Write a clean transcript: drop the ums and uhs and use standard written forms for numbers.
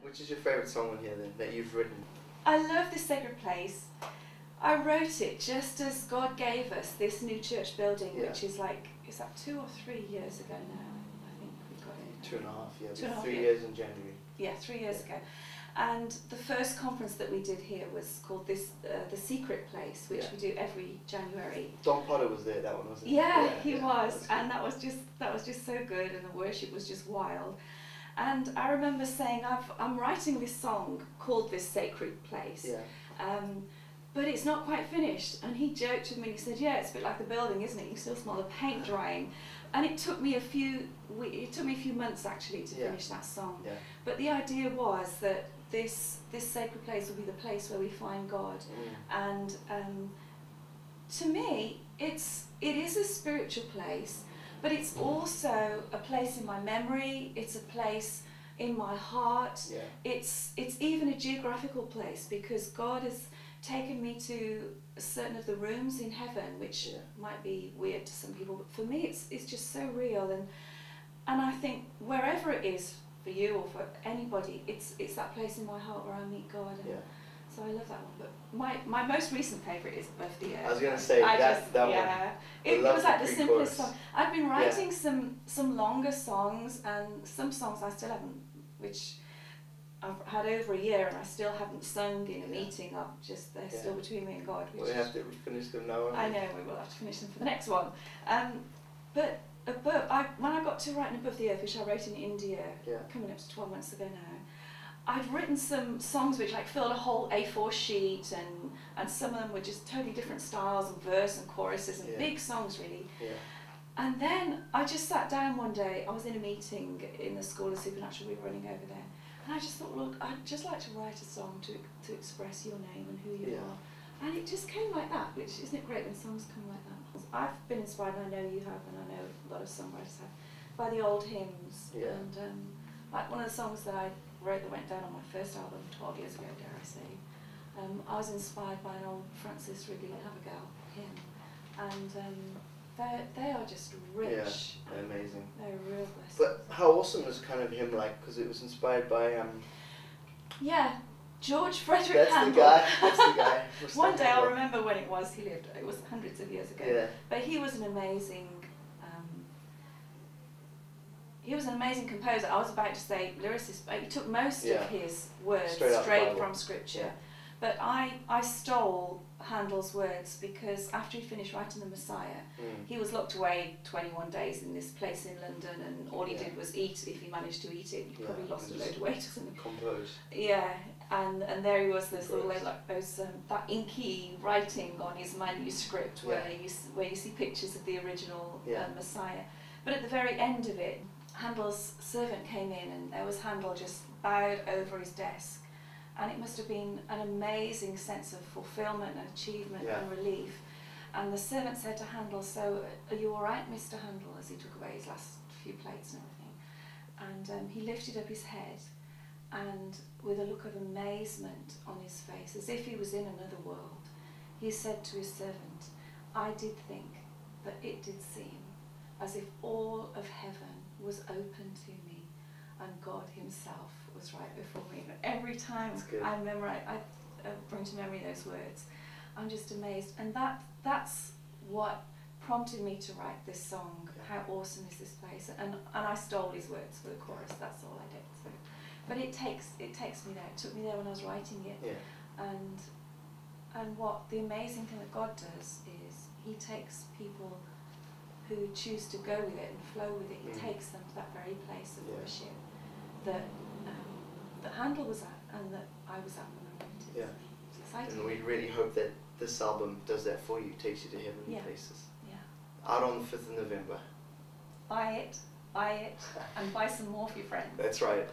Which is your favourite song on here then, that you've written? I love This Sacred Place. I wrote it just as God gave us this new church building, which is like, is that 2 or 3 years ago now? I think we've got it. 2.5, yeah. 2.5 3 years in January. Yeah, 3 years ago. And the first conference that we did here was called The Secret Place, which we do every January. Don Potter was there, that one, wasn't he? Yeah, he was, and that was just so good, and the worship was just wild. And I remember saying, I'm writing this song called This Sacred Place, but it's not quite finished. And he joked with me, he said, yeah, it's a bit like the building, isn't it? You still smell the paint drying. And it took me a few months actually to finish that song. Yeah. But the idea was that this sacred place will be the place where we find God. And to me, it is a spiritual place, but it's also a place in my memory. It's a place in my heart. Yeah. It's even a geographical place, because God has taken me to certain of the rooms in heaven, which might be weird to some people, but for me it's just so real. And I think wherever it is for you or for anybody, it's that place in my heart where I meet God. And so I love that one. But my most recent favourite is Above the Earth. I was going to say that one. It was like the simplest song. I've been writing some longer songs, and some songs I still haven't, which I've had over a year and I still haven't sung in a meeting. They're still between me and God. Well, we have to finish them now. I know, we will have to finish them for the next one. But when I got to writing Above the Earth, which I wrote in India, coming up to 12 months ago now, I'd written some songs which like filled a whole A4 sheet, and some of them were just totally different styles and verse and choruses and big songs really. Yeah. And then I just sat down one day, I was in a meeting in the School of Supernatural, we were running over there, and I just thought, well, I'd just like to write a song to express your name and who you are. And it just came like that, which isn't it great when songs come like that? I've been inspired, and I know you have, and I know a lot of songwriters have, by the old hymns. Yeah. And like one of the songs that I wrote that went down on my first album 12 years ago, dare I say, I was inspired by an old Francis Ridley Havergal hymn. And they are just rich. Yeah, they're amazing. They're a real blessing. But how awesome was kind of him like? Because it was inspired by George Frederick Handel. That's the guy. One day I'll remember when it was he lived. It was hundreds of years ago. Yeah. But he was an amazing. He was an amazing composer. I was about to say lyricist, but he took most of his words straight from Scripture. Yeah. But I stole Handel's words, because after he finished writing The Messiah, he was locked away 21 days in this place in London, and all he did was eat. If he managed to eat it, he probably lost a load of weight or something. Compose. Yeah, and there he was, this little like those that inky writing on his manuscript where you see pictures of the original Messiah. But at the very end of it, Handel's servant came in, and there was Handel just bowed over his desk. And it must have been an amazing sense of fulfillment and achievement and relief. And the servant said to Handel, so are you all right, Mr. Handel, as he took away his last few plates and everything. And he lifted up his head, and with a look of amazement on his face, as if he was in another world, he said to his servant, I did think that it did seem as if all of heaven was open to me, and God himself was right before me. But every time I bring to memory those words, I'm just amazed. And that's what prompted me to write this song. How awesome is this place? And I stole his words for the chorus. That's all I did. So, but it takes me there. It took me there when I was writing it. Yeah. And what the amazing thing that God does is he takes people who choose to go with it and flow with it. He takes them to that very place of worship that Handel was at, and that I was at when I wrote it. Yeah. It's exciting. And we really hope that this album does that for you, takes you to heavenly places. Yeah. Out on the 5th of November. Buy it, and buy some more for your friends. That's right.